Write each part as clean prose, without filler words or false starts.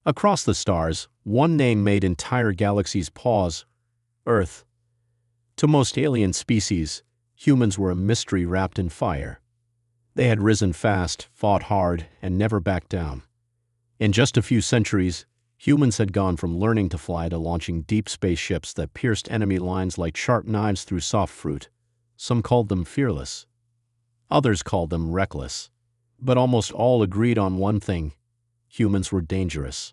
Across the stars, one name made entire galaxies pause: Earth. To most alien species, humans were a mystery wrapped in fire. They had risen fast, fought hard, and never backed down. In just a few centuries, humans had gone from learning to fly to launching deep spaceships that pierced enemy lines like sharp knives through soft fruit. Some called them fearless. Others called them reckless. But almost all agreed on one thing: humans were dangerous.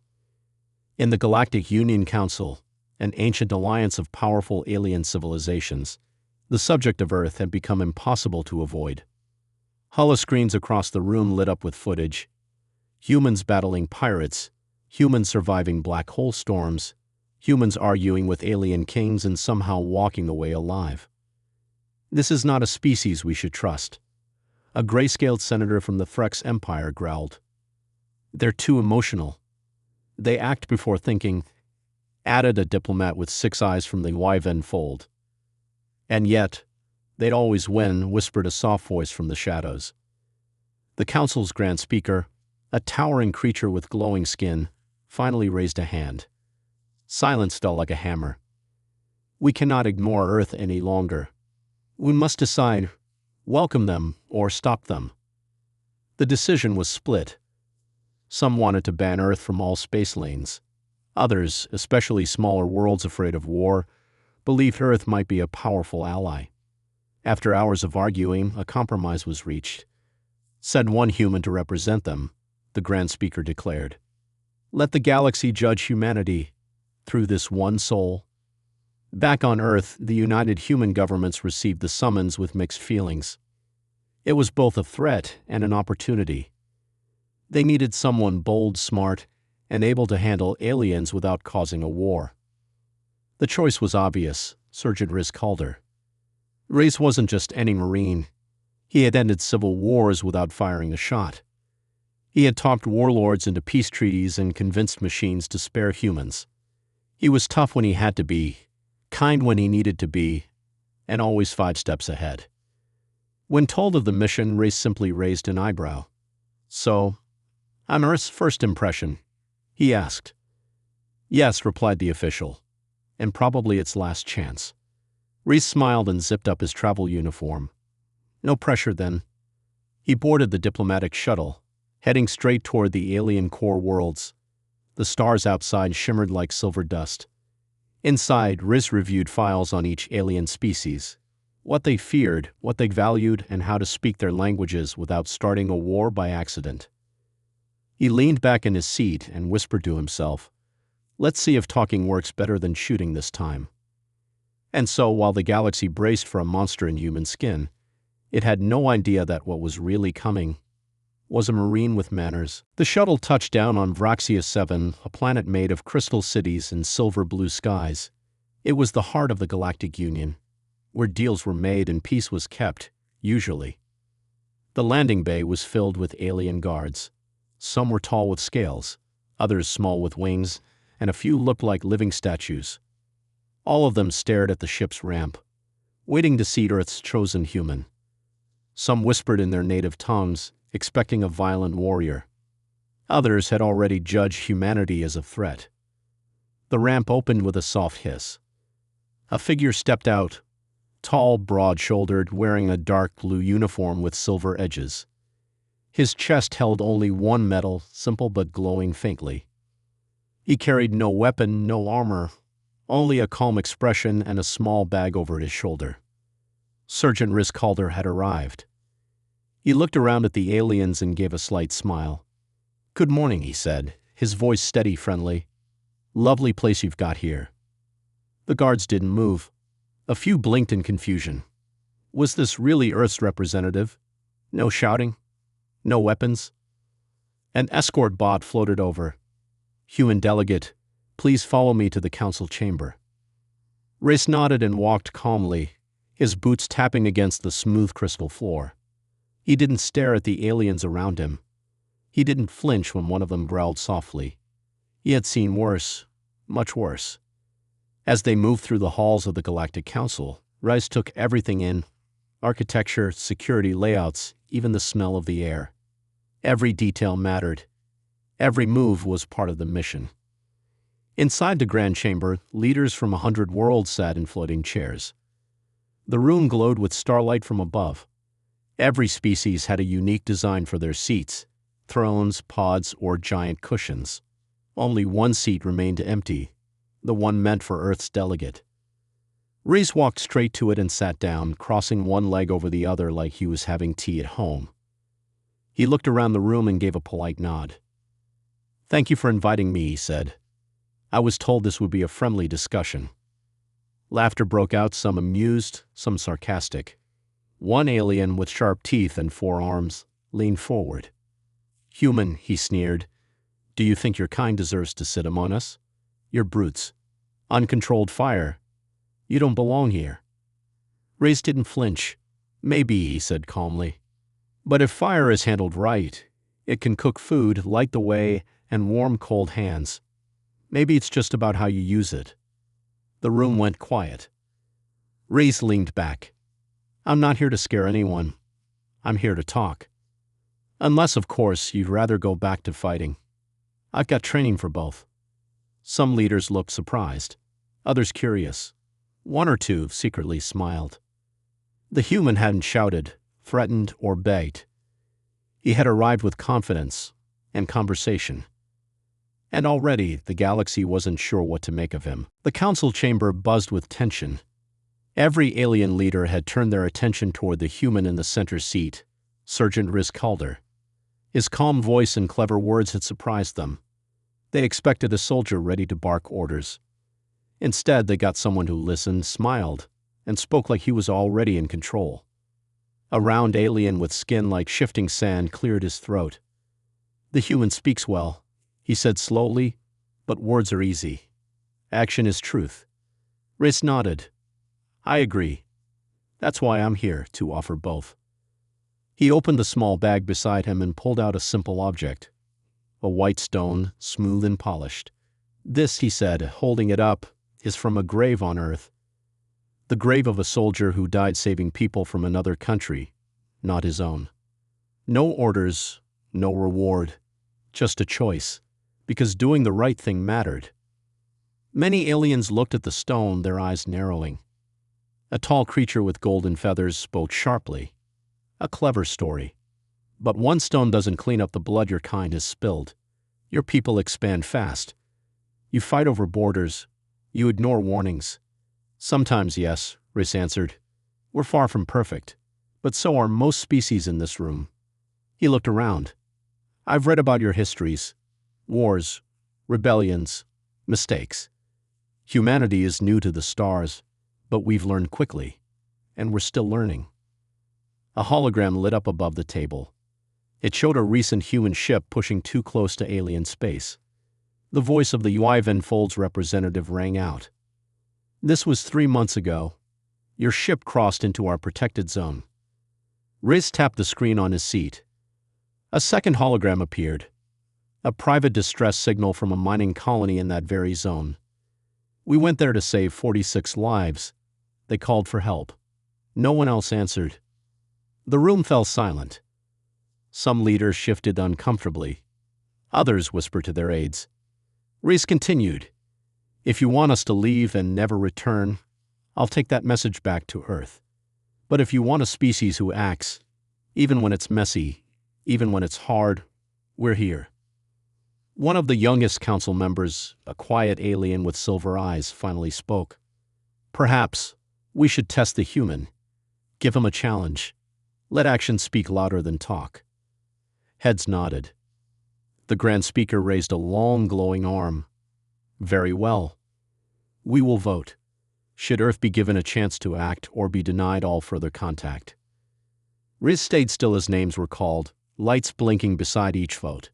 In the Galactic Union Council, an ancient alliance of powerful alien civilizations, the subject of Earth had become impossible to avoid. Holoscreens across the room lit up with footage: humans battling pirates, humans surviving black hole storms, humans arguing with alien kings and somehow walking away alive. "This is not a species we should trust," a grayscaled senator from the Threx Empire growled. "They're too emotional. They act before thinking," added a diplomat with 6 eyes from the Wyvern fold. "And yet, they'd always win," whispered a soft voice from the shadows. The council's grand speaker, a towering creature with glowing skin, finally raised a hand. Silence fell like a hammer. "We cannot ignore Earth any longer. We must decide: welcome them or stop them." The decision was split. Some wanted to ban Earth from all space lanes. Others, especially smaller worlds afraid of war, believed Earth might be a powerful ally. After hours of arguing, a compromise was reached. "Send one human to represent them," the Grand Speaker declared. "Let the galaxy judge humanity through this one soul." Back on Earth, the United Human Governments received the summons with mixed feelings. It was both a threat and an opportunity. They needed someone bold, smart, and able to handle aliens without causing a war. The choice was obvious: Sergeant Rhys Calder. Rhys wasn't just any Marine. He had ended civil wars without firing a shot. He had talked warlords into peace treaties and convinced machines to spare humans. He was tough when he had to be, kind when he needed to be, and always 5 steps ahead. When told of the mission, Rhys simply raised an eyebrow. "So, I'm Earth's first impression?" he asked. "Yes," replied the official, "and probably its last chance." Rhys smiled and zipped up his travel uniform. No pressure then. He boarded the diplomatic shuttle, heading straight toward the alien core worlds. The stars outside shimmered like silver dust. Inside, Rhys reviewed files on each alien species: what they feared, what they valued, and how to speak their languages without starting a war by accident. He leaned back in his seat and whispered to himself, "Let's see if talking works better than shooting this time." And so, while the galaxy braced for a monster in human skin, it had no idea that what was really coming was a Marine with manners. The shuttle touched down on Vraxia 7, a planet made of crystal cities and silver blue skies. It was the heart of the Galactic Union, where deals were made and peace was kept, usually. The landing bay was filled with alien guards. Some were tall with scales, others small with wings, and a few looked like living statues. All of them stared at the ship's ramp, waiting to seat Earth's chosen human. Some whispered in their native tongues, expecting a violent warrior. Others had already judged humanity as a threat. The ramp opened with a soft hiss. A figure stepped out, tall, broad-shouldered, wearing a dark blue uniform with silver edges. His chest held only one medal, simple but glowing faintly. He carried no weapon, no armor, only a calm expression and a small bag over his shoulder. Sergeant Rhys Calder had arrived. He looked around at the aliens and gave a slight smile. "Good morning," he said, his voice steady, friendly. "Lovely place you've got here." The guards didn't move. A few blinked in confusion. Was this really Earth's representative? No shouting? No weapons? An escort bot floated over. "Human delegate, please follow me to the council chamber." Rhys nodded and walked calmly, his boots tapping against the smooth crystal floor. He didn't stare at the aliens around him. He didn't flinch when one of them growled softly. He had seen worse, much worse. As they moved through the halls of the Galactic Council, Rhys took everything in: architecture, security layouts, even the smell of the air. Every detail mattered. Every move was part of the mission. Inside the grand chamber, leaders from 100 worlds sat in floating chairs. The room glowed with starlight from above. Every species had a unique design for their seats, thrones, pods, or giant cushions. Only one seat remained empty, the one meant for Earth's delegate. Reese walked straight to it and sat down, crossing one leg over the other like he was having tea at home. He looked around the room and gave a polite nod. "Thank you for inviting me," he said. "I was told this would be a friendly discussion." Laughter broke out, some amused, some sarcastic. One alien with sharp teeth and 4 arms leaned forward. "Human," he sneered, "do you think your kind deserves to sit among us? You're brutes. Uncontrolled fire. You don't belong here." Reyes didn't flinch. "Maybe," he said calmly. "But if fire is handled right, it can cook food, light the way, and warm cold hands. Maybe it's just about how you use it." The room went quiet. Reyes leaned back. "I'm not here to scare anyone. I'm here to talk. Unless, of course, you'd rather go back to fighting. I've got training for both." Some leaders looked surprised, others curious. One or two secretly smiled. The human hadn't shouted, threatened, or begged. He had arrived with confidence and conversation. And already the galaxy wasn't sure what to make of him. The council chamber buzzed with tension. Every alien leader had turned their attention toward the human in the center seat, Sergeant Riz Calder. His calm voice and clever words had surprised them. They expected a soldier ready to bark orders. Instead, they got someone who listened, smiled, and spoke like he was already in control. A round alien with skin like shifting sand cleared his throat. "The human speaks well," he said slowly, "but words are easy. Action is truth." Riz nodded. "I agree. That's why I'm here, to offer both." He opened the small bag beside him and pulled out a simple object. A white stone, smooth and polished. "This," he said, holding it up, "is from a grave on Earth. The grave of a soldier who died saving people from another country, not his own. No orders, no reward, just a choice, because doing the right thing mattered." Many aliens looked at the stone, their eyes narrowing. A tall creature with golden feathers spoke sharply. "A clever story. But one stone doesn't clean up the blood your kind has spilled. Your people expand fast. You fight over borders. You ignore warnings." "Sometimes, yes," Riz answered. "We're far from perfect, but so are most species in this room." He looked around. "I've read about your histories. Wars, rebellions, mistakes. Humanity is new to the stars, but we've learned quickly, and we're still learning." A hologram lit up above the table. It showed a recent human ship pushing too close to alien space. The voice of the Yvenfolds representative rang out. "This was 3 months ago. Your ship crossed into our protected zone." Riz tapped the screen on his seat. A second hologram appeared. A private distress signal from a mining colony in that very zone. "We went there to save 46 lives. They called for help. No one else answered." The room fell silent. Some leaders shifted uncomfortably. Others whispered to their aides. Reese continued, "If you want us to leave and never return, I'll take that message back to Earth. But if you want a species who acts, even when it's messy, even when it's hard, we're here." One of the youngest council members, a quiet alien with silver eyes, finally spoke. "Perhaps we should test the human. Give him a challenge. Let action speak louder than talk." Heads nodded. The Grand Speaker raised a long, glowing arm. "Very well. We will vote. Should Earth be given a chance to act or be denied all further contact?" Riz stayed still as names were called, lights blinking beside each vote.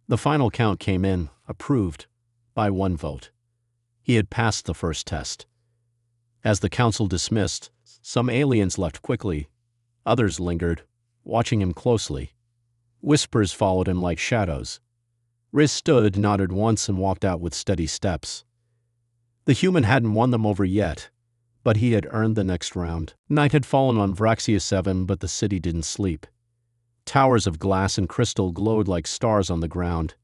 The final count came in, approved, by 1 vote. He had passed the first test. As the council dismissed, some aliens left quickly. Others lingered, watching him closely. Whispers followed him like shadows. Riz stood, nodded once, and walked out with steady steps. The human hadn't won them over yet, but he had earned the next round. Night had fallen on Vraxia 7, but the city didn't sleep. Towers of glass and crystal glowed like stars on the ground,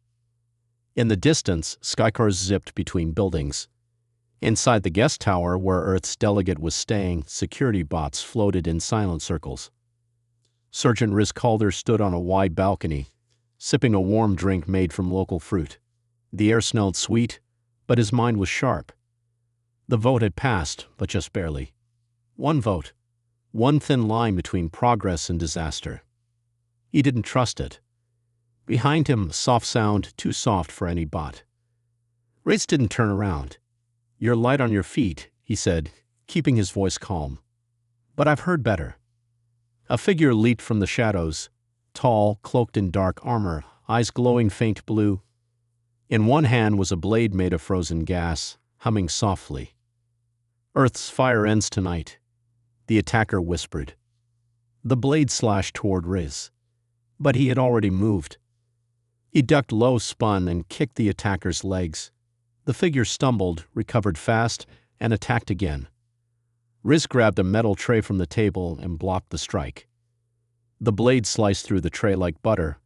In the distance, skykars zipped between buildings. Inside the guest tower where Earth's delegate was staying, security bots floated in silent circles. Sergeant Riz Calder stood on a wide balcony, sipping a warm drink made from local fruit. The air smelled sweet, but his mind was sharp. The vote had passed, but just barely. One vote. One thin line between progress and disaster. He didn't trust it. Behind him, soft sound, too soft for any bot. Riz didn't turn around. "You're light on your feet," he said, keeping his voice calm. "But I've heard better." A figure leaped from the shadows, tall, cloaked in dark armor, eyes glowing faint blue. In one hand was a blade made of frozen gas, humming softly. "Earth's fire ends tonight," the attacker whispered. The blade slashed toward Riz, but he had already moved. He ducked low, spun, and kicked the attacker's legs. The figure stumbled, recovered fast, and attacked again. Riz grabbed a metal tray from the table and blocked the strike. The blade sliced through the tray like butter,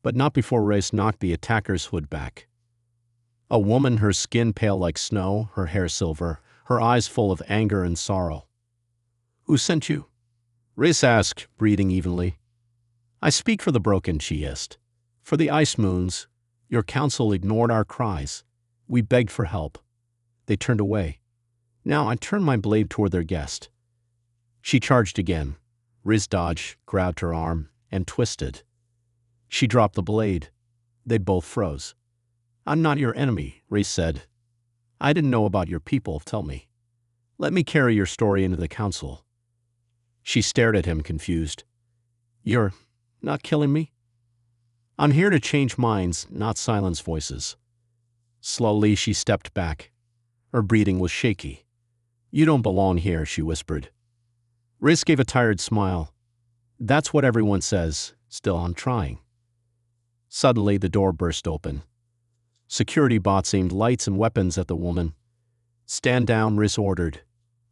but not before Riz knocked the attacker's hood back. A woman, her skin pale like snow, her hair silver, her eyes full of anger and sorrow. "Who sent you?" Riz asked, breathing evenly. "I speak for the broken," she hissed. "For the ice moons. Your council ignored our cries. We begged for help. They turned away. Now I turn my blade toward their guest." She charged again. Riz dodged, grabbed her arm, and twisted. She dropped the blade. They both froze. "I'm not your enemy," Riz said. "I didn't know about your people, tell me. Let me carry your story into the council." She stared at him, confused. "You're not killing me?" "I'm here to change minds, not silence voices." Slowly she stepped back. Her breathing was shaky. "You don't belong here," she whispered. Riz gave a tired smile. "That's what everyone says. Still, I'm trying." Suddenly, the door burst open. Security bots aimed lights and weapons at the woman. "Stand down," Riz ordered.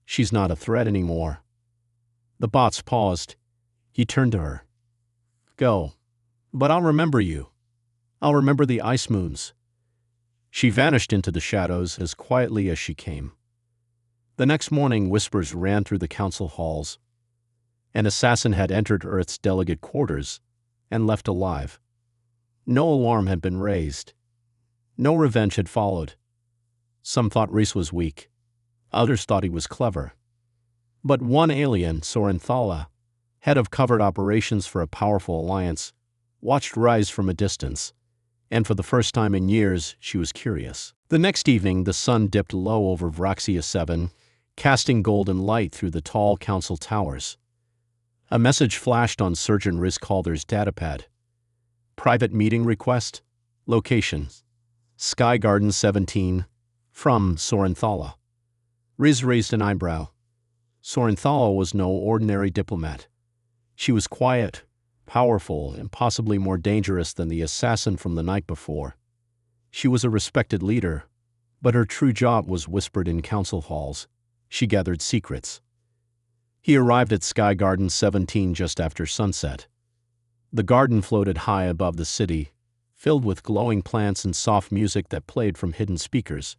"She's not a threat anymore." The bots paused. He turned to her. "Go. But I'll remember you. I'll remember the ice moons." She vanished into the shadows as quietly as she came. The next morning, whispers ran through the council halls. An assassin had entered Earth's delegate quarters and left alive. No alarm had been raised. No revenge had followed. Some thought Reese was weak. Others thought he was clever. But one alien, Soren Thala, head of covert operations for a powerful alliance, watched Rise from a distance, and for the first time in years, she was curious. The next evening, the sun dipped low over Vraxia 7, casting golden light through the tall council towers. A message flashed on Surgeon Riz Calder's datapad. Private meeting request. Location: Sky Garden 17. From Soren Thala. Riz raised an eyebrow. Soren Thala was no ordinary diplomat. She was quiet, powerful, and possibly more dangerous than the assassin from the night before. She was a respected leader, but her true job was whispered in council halls. She gathered secrets. He arrived at Sky Garden 17 just after sunset. The garden floated high above the city, filled with glowing plants and soft music that played from hidden speakers.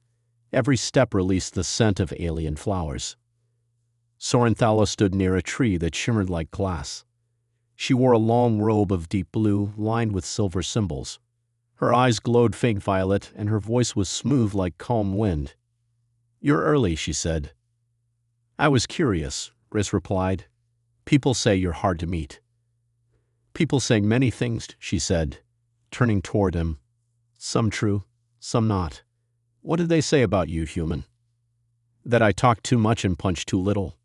Every step released the scent of alien flowers. Soren Thala stood near a tree that shimmered like glass. She wore a long robe of deep blue, lined with silver symbols. Her eyes glowed faint violet, and her voice was smooth like calm wind. "You're early," she said. "I was curious," Riz replied. "People say you're hard to meet." "People say many things," she said, turning toward him. "Some true, some not. What did they say about you, human?" "That I talk too much and punch too little,"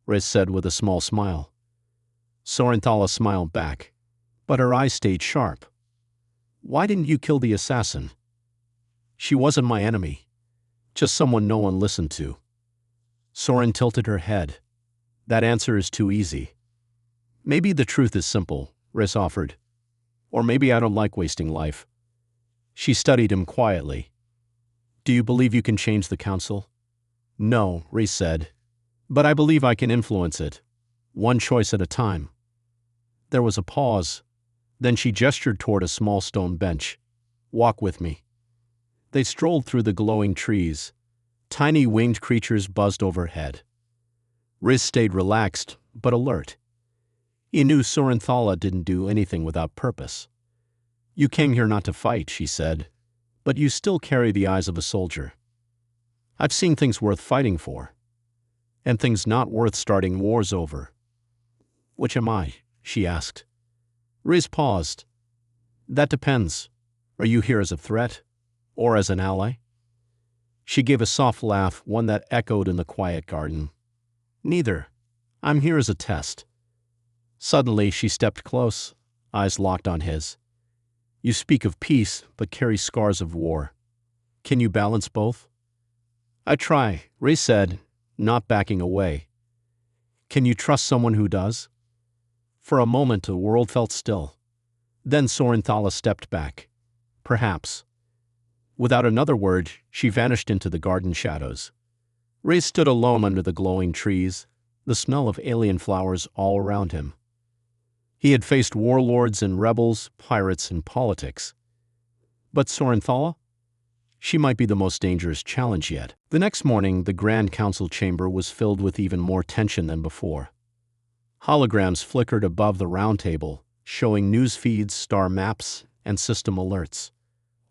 Riz said with a small smile. Soren Thala smiled back, but her eyes stayed sharp. "Why didn't you kill the assassin?" "She wasn't my enemy. Just someone no one listened to." Soren tilted her head. "That answer is too easy." "Maybe the truth is simple," Riz offered. "Or maybe I don't like wasting life." She studied him quietly. "Do you believe you can change the council?" "No," Riz said. "But I believe I can influence it. One choice at a time." There was a pause. Then she gestured toward a small stone bench. "Walk with me." They strolled through the glowing trees. Tiny winged creatures buzzed overhead. Riz stayed relaxed, but alert. He knew Sorinthala didn't do anything without purpose. "You came here not to fight," she said, "but you still carry the eyes of a soldier. I've seen things worth fighting for, and things not worth starting wars over." "Which am I?" she asked. Riz paused. "That depends. Are you here as a threat, or as an ally?" She gave a soft laugh, one that echoed in the quiet garden. "Neither. I'm here as a test." Suddenly, she stepped close, eyes locked on his. "You speak of peace, but carry scars of war. Can you balance both?" "I try," Riz said, not backing away. "Can you trust someone who does?" For a moment, the world felt still. Then Sorinthala stepped back. "Perhaps." Without another word, she vanished into the garden shadows. Riz stood alone under the glowing trees, the smell of alien flowers all around him. He had faced warlords and rebels, pirates and politics. But Sorinthala? She might be the most dangerous challenge yet. The next morning, the Grand Council chamber was filled with even more tension than before. Holograms flickered above the round table, showing news feeds, star maps, and system alerts.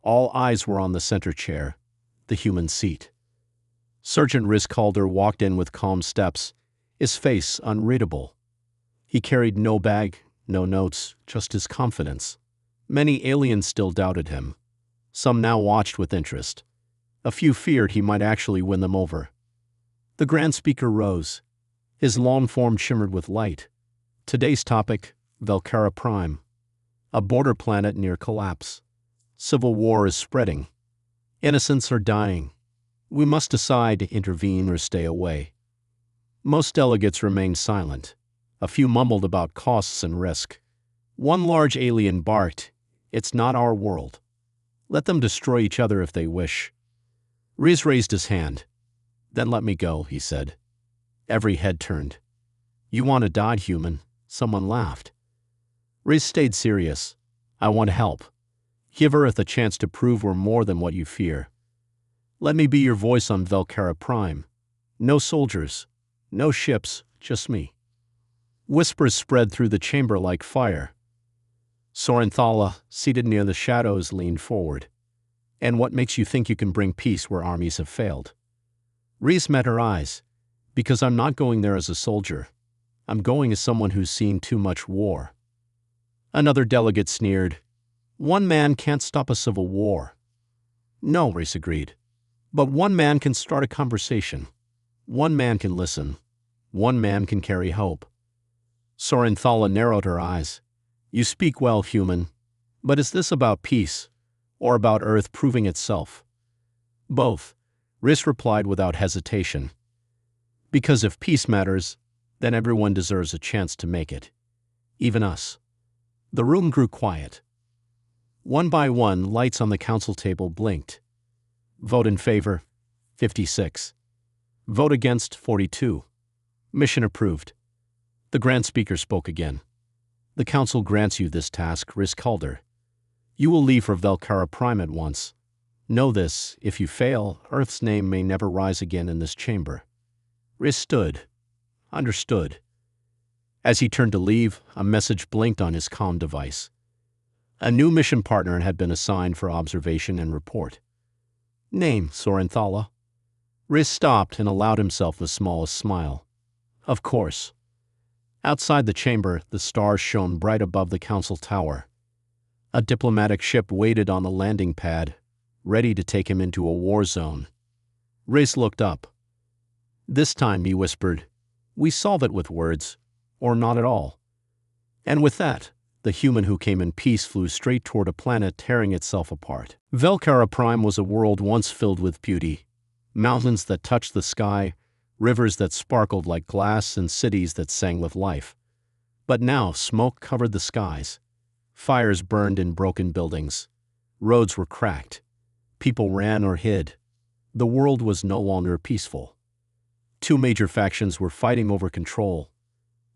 All eyes were on the center chair, the human seat. Sergeant Riz Calder walked in with calm steps, his face unreadable. He carried no bag, no notes, just his confidence. Many aliens still doubted him. Some now watched with interest. A few feared he might actually win them over. The Grand Speaker rose. His long form shimmered with light. Today's topic, Velcara Prime. A border planet near collapse. Civil war is spreading. Innocents are dying. We must decide to intervene or stay away. Most delegates remained silent. A few mumbled about costs and risk. One large alien barked, "It's not our world. Let them destroy each other if they wish." Riz raised his hand. "Then let me go," he said. Every head turned. "You want to die, human?" Someone laughed. Riz stayed serious. "I want to help. Give Earth a chance to prove we're more than what you fear. Let me be your voice on Velcara Prime. No soldiers, no ships, just me." Whispers spread through the chamber like fire. Sorinthala, seated near the shadows, leaned forward. "And what makes you think you can bring peace where armies have failed?" Riz met her eyes. "Because I'm not going there as a soldier. I'm going as someone who's seen too much war." Another delegate sneered. "One man can't stop a civil war." "No," Riz agreed. "But one man can start a conversation. One man can listen. One man can carry hope." Sorinthala narrowed her eyes. "You speak well, human. But is this about peace, or about Earth proving itself?" "Both," Riz replied without hesitation. "Because if peace matters, then everyone deserves a chance to make it. Even us." The room grew quiet. One by one, lights on the council table blinked. Vote in favor, 56. Vote against, 42. Mission approved. The Grand Speaker spoke again. "The Council grants you this task, Riz Calder. You will leave for Velcara Prime at once. Know this, if you fail, Earth's name may never rise again in this chamber." Riz stood. Understood. As he turned to leave, a message blinked on his comm device. A new mission partner had been assigned for observation and report. "Name, Sorinthala." Riz stopped and allowed himself the smallest smile. "Of course." Outside the chamber, the stars shone bright above the council tower. A diplomatic ship waited on the landing pad, ready to take him into a war zone. Riz looked up. "This time," he whispered, "we solve it with words, or not at all." And with that, the human who came in peace flew straight toward a planet tearing itself apart. Velcara Prime was a world once filled with beauty. Mountains that touched the sky, rivers that sparkled like glass, and cities that sang with life. But now smoke covered the skies. Fires burned in broken buildings. Roads were cracked. People ran or hid. The world was no longer peaceful. Two major factions were fighting over control.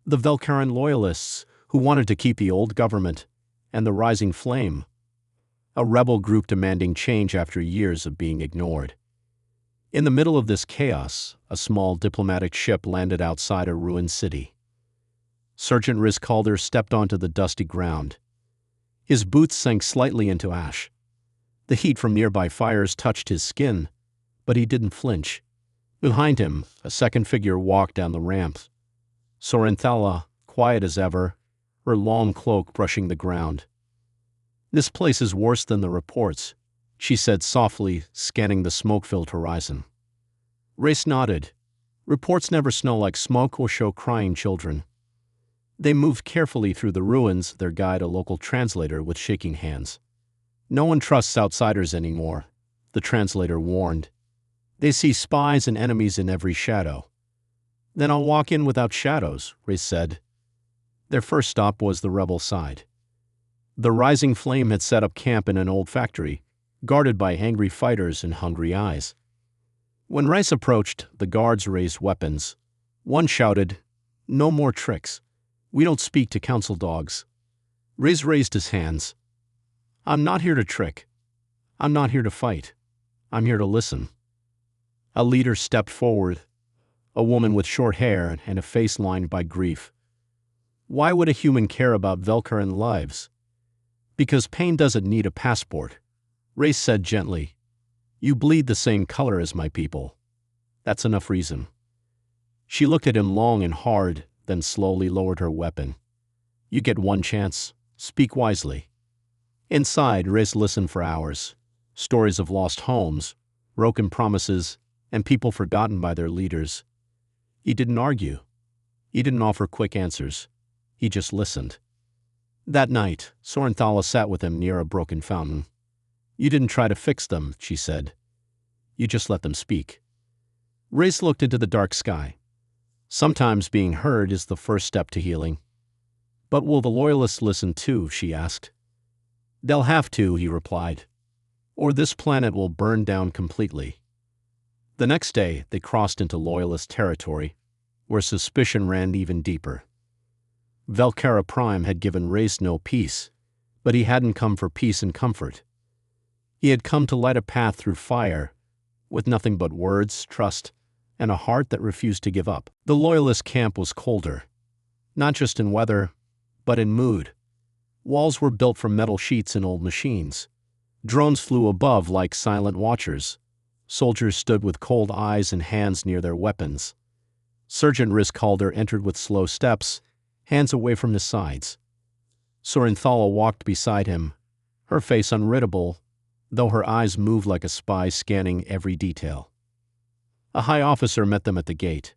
The Velcaran loyalists, who wanted to keep the old government, and the rising flame. a rebel group demanding change after years of being ignored. In the middle of this chaos, a small diplomatic ship landed outside a ruined city. Sergeant Riz Calder stepped onto the dusty ground. His boots sank slightly into ash. The heat from nearby fires touched his skin, but he didn't flinch. Behind him, a second figure walked down the ramp. Sorrenthala, quiet as ever, her long cloak brushing the ground. "This place is worse than the reports," she said softly, scanning the smoke-filled horizon. Race nodded. Reports never smell like smoke or show crying children. They moved carefully through the ruins, their guide a local translator with shaking hands. "No one trusts outsiders anymore," the translator warned. "They see spies and enemies in every shadow." "Then I'll walk in without shadows," Race said. Their first stop was the rebel side. The rising flame had set up camp in an old factory, guarded by angry fighters and hungry eyes. When Rice approached, the guards raised weapons. One shouted, "No more tricks. We don't speak to council dogs." Riz raised his hands. "I'm not here to trick. I'm not here to fight. I'm here to listen." A leader stepped forward, a woman with short hair and a face lined by grief. "Why would a human care about Velkaran lives?" "Because pain doesn't need a passport," Race said gently. "You bleed the same color as my people. That's enough reason." She looked at him long and hard, then slowly lowered her weapon. "You get one chance. Speak wisely." Inside, Race listened for hours. Stories of lost homes, broken promises, and people forgotten by their leaders. He didn't argue. He didn't offer quick answers. He just listened. That night, Sorrenthala sat with him near a broken fountain. "You didn't try to fix them," she said. "You just let them speak." Race looked into the dark sky. Sometimes being heard is the first step to healing. "But will the loyalists listen too?" she asked. "They'll have to," he replied, "or this planet will burn down completely." The next day, they crossed into loyalist territory, where suspicion ran even deeper. Velkara Prime had given Race no peace, but he hadn't come for peace and comfort. He had come to light a path through fire, with nothing but words, trust, and a heart that refused to give up. The loyalist camp was colder, not just in weather, but in mood. Walls were built from metal sheets and old machines. Drones flew above like silent watchers. Soldiers stood with cold eyes and hands near their weapons. Sergeant Riz Calder entered with slow steps, hands away from his sides. Sorrenthala walked beside him, her face unreadable, though her eyes moved like a spy scanning every detail. A high officer met them at the gate,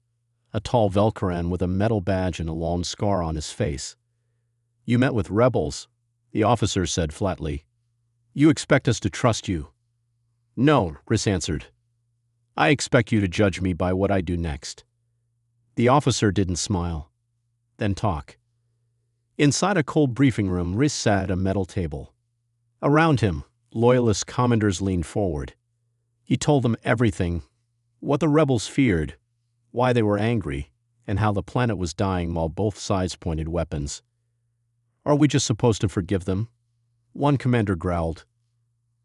a tall Velkaran with a metal badge and a long scar on his face. "You met with rebels," the officer said flatly. "You expect us to trust you?" "No," Riz answered. "I expect you to judge me by what I do next." The officer didn't smile. "Then talk." Inside a cold briefing room, Riz sat at a metal table. Around him, loyalist commanders leaned forward. He told them everything, what the rebels feared, why they were angry, and how the planet was dying while both sides pointed weapons. "Are we just supposed to forgive them?" One commander growled.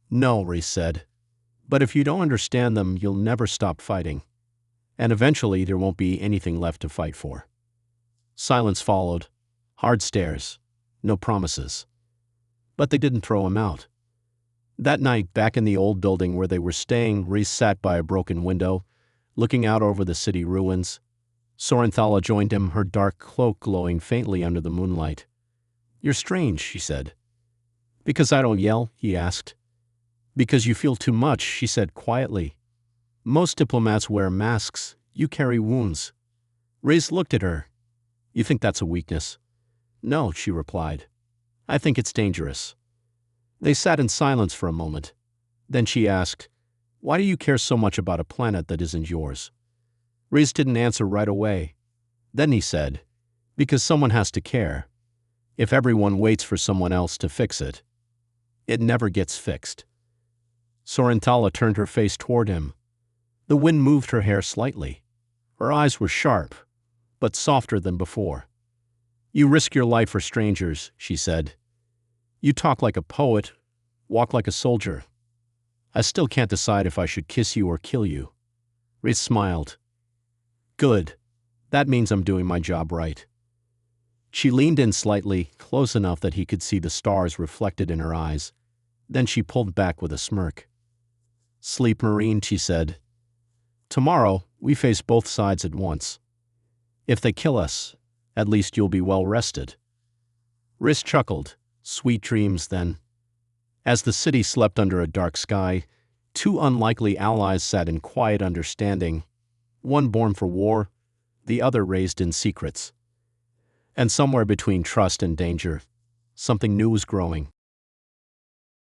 "No," Riz said. "But if you don't understand them, you'll never stop fighting. And eventually there won't be anything left to fight for." Silence followed. Hard stares. No promises. But they didn't throw him out. That night, back in the old building where they were staying, Riz sat by a broken window, looking out over the city ruins. Sorrenthala joined him, her dark cloak glowing faintly under the moonlight. "You're strange," she said. "Because I don't yell?" he asked. "Because you feel too much," she said quietly. "Most diplomats wear masks. You carry wounds." Riz looked at her. "You think that's a weakness?" "No," she replied. "I think it's dangerous." They sat in silence for a moment. Then she asked, "Why do you care so much about a planet that isn't yours?" Riz didn't answer right away. Then he said, "Because someone has to care. If everyone waits for someone else to fix it, it never gets fixed." Sorrenthala turned her face toward him. The wind moved her hair slightly. Her eyes were sharp, but softer than before. "You risk your life for strangers," she said. "You talk like a poet, Walk like a soldier. I still can't decide if I should kiss you or kill you. Riz smiled. Good. That means I'm doing my job right. She leaned in slightly, close enough that he could see the stars reflected in her eyes. Then she pulled back with a smirk. Sleep, Marine, she said. Tomorrow, we face both sides at once. If they kill us, at least you'll be well rested. Riz chuckled. Sweet dreams, then. As the city slept under a dark sky, two unlikely allies sat in quiet understanding, one born for war, the other raised in secrets. And somewhere between trust and danger, something new was growing.